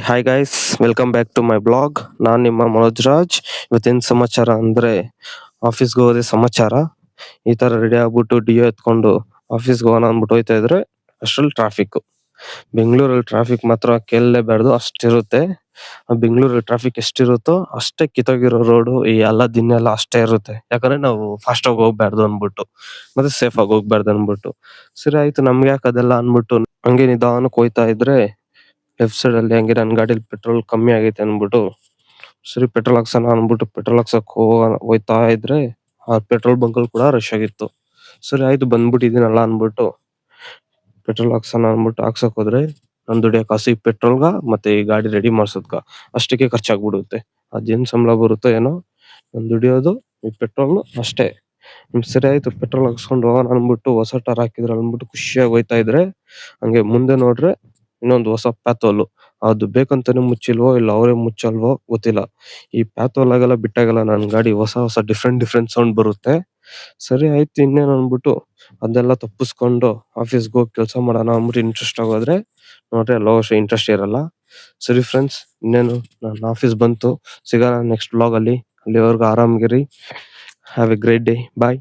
Hi guys, welcome back to my blog. ನಾನು ನಿಮ್ಮ ಮನೋಜ್ ರಾಜ್. ಇವತ್ತಿನ ಸಮಾಚಾರ ಅಂದ್ರೆ ಆಫೀಸ್ಗೆ ಹೋಗೋದೇ ಸಮಾಚಾರ. ಈ ತರ ರೆಡಿ ಆಗ್ಬಿಟ್ಟು ಡಿಯೋ ಎತ್ಕೊಂಡು ಆಫೀಸ್ಗೆ ಹೋಗೋಣ ಅಂದ್ಬಿಟ್ಟು ಹೋಯ್ತಾ ಇದ್ರೆ ಅಷ್ಟ್ರಲ್ಲಿ ಟ್ರಾಫಿಕ್. ಬೆಂಗಳೂರಲ್ಲಿ ಟ್ರಾಫಿಕ್ ಮಾತ್ರ ಕೇಳಲೇಬಾರ್ದು, ಅಷ್ಟಿರುತ್ತೆ. ಬೆಂಗಳೂರಲ್ಲಿ ಟ್ರಾಫಿಕ್ ಎಷ್ಟಿರುತ್ತೋ ಅಷ್ಟೇ ಕಿತ್ತೋಗಿರೋ ರೋಡು ಈ ಎಲ್ಲ ದಿನ ಎಲ್ಲ ಅಷ್ಟೇ ಇರುತ್ತೆ. ಯಾಕಂದ್ರೆ ನಾವು ಫಾಸ್ಟ್ ಆಗಿ ಹೋಗ್ಬಾರ್ದು ಅನ್ಬಿಟ್ಟು, ಮತ್ತೆ ಸೇಫ್ ಆಗಿ ಹೋಗ್ಬಾರ್ದು ಅನ್ಬಿಟ್ಟು. ಸರಿ ಆಯ್ತು, ನಮ್ಗೆ ಯಾಕೆ ಅದೆಲ್ಲ ಅನ್ಬಿಟ್ಟು ಹಂಗೆ ನಿಧಾನಕ್ಕೆ ಹೋಯ್ತಾ ಇದ್ರೆ ಲೆಫ್ಟ್ ಸೈಡ್ ಅಲ್ಲಿ ಹಂಗೆ ನನ್ನ ಗಾಡಿಲಿ ಪೆಟ್ರೋಲ್ ಕಮ್ಮಿ ಆಗೈತೆ ಅನ್ಬಿಟ್ಟು ಸರಿ ಪೆಟ್ರೋಲ್ ಹಾಕ್ಸೋಣ ಅನ್ಬಿಟ್ಟು ಪೆಟ್ರೋಲ್ ಹಾಕ್ಸಕ್ ಹೋಯ್ತಾ ಇದ್ರೆ ಆ ಪೆಟ್ರೋಲ್ ಬಂಕ್ ಅಲ್ಲಿ ಕೂಡ ರಶ್ ಆಗಿತ್ತು. ಸರಿ ಆಯ್ತು, ಬಂದ್ಬಿಟ್ಟಿದ್ದೀನಲ್ಲ ಅನ್ಬಿಟ್ಟು ಪೆಟ್ರೋಲ್ ಹಾಕ್ಸೋಣ ಅನ್ಬಿಟ್ಟು ಹಾಕ್ಸಕ್ ಹೋದ್ರೆ ನನ್ ದುಡಿಯೋ ಕಾಸು ಈ ಪೆಟ್ರೋಲ್ಗ ಮತ್ತೆ ಈ ಗಾಡಿ ರೆಡಿ ಮಾಡ್ಸೋದ್ಗ ಅಷ್ಟಕ್ಕೆ ಖರ್ಚಾಗ್ಬಿಡುತ್ತೆ. ಅದೇನ್ ಸಂಬಳ ಬರುತ್ತೋ ಏನೋ, ನನ್ ದುಡಿಯೋದು ಈ ಪೆಟ್ರೋಲ್ ಅಷ್ಟೇ. ಸರಿ ಆಯ್ತು, ಪೆಟ್ರೋಲ್ ಹಾಕ್ಸ್ಕೊಂಡು ಹೋಗೋಣ ಅನ್ಬಿಟ್ಟು ಹೊಸ ಟೈರ್ ಹಾಕಿದ್ರು ಅನ್ಬಿಟ್ಟು ಖುಷಿಯಾಗಿ ಹೋಯ್ತಾ ಇದ್ರೆ ಹಂಗೆ ಮುಂದೆ ನೋಡ್ರೆ ಇನ್ನೊಂದು ಹೊಸ ಪ್ಯಾಥೋಲ್. ಅದು ಬೇಕಂತಾನೆ ಮುಚ್ಚಿಲ್ವೋ ಇಲ್ಲ ಅವರೇ ಮುಚ್ಚಲ್ವೋ ಗೊತ್ತಿಲ್ಲ. ಈ ಪ್ಯಾಥೋಲ್ ಆಗೆಲ್ಲ ಬಿಟ್ಟಾಗೆಲ್ಲ ನನ್ ಗಾಡಿ ಹೊಸ ಹೊಸ ಡಿಫ್ರೆಂಟ್ ಸೌಂಡ್ ಬರುತ್ತೆ. ಸರಿ ಆಯ್ತು ಇನ್ನೇನು ಅನ್ಬಿಟ್ಟು ಅದೆಲ್ಲ ತಪ್ಪಿಸ್ಕೊಂಡು ಆಫೀಸ್ಗೆ ಹೋಗಿ ಕೆಲಸ ಮಾಡೋಣ ಅಂದ್ಬಿಟ್ಟು ಇಂಟ್ರೆಸ್ಟ್ ಆಗೋದ್ರೆ ನೋಡ್ರಿ ಎಲ್ಲ ವರ್ಷ ಇಂಟ್ರೆಸ್ಟ್ ಇರಲ್ಲ. ಸರಿ ಫ್ರೆಂಡ್ಸ್, ಇನ್ನೇನು ನನ್ನ ಆಫೀಸ್ ಬಂತು, ಸಿಗೋಣ ನೆಕ್ಸ್ಟ್ ಬ್ಲಾಗ್ ಅಲ್ಲಿ. ಅಲ್ಲಿವರೆಗೂ ಆರಾಮ್ಗಿರಿ. Have a great day. Bye.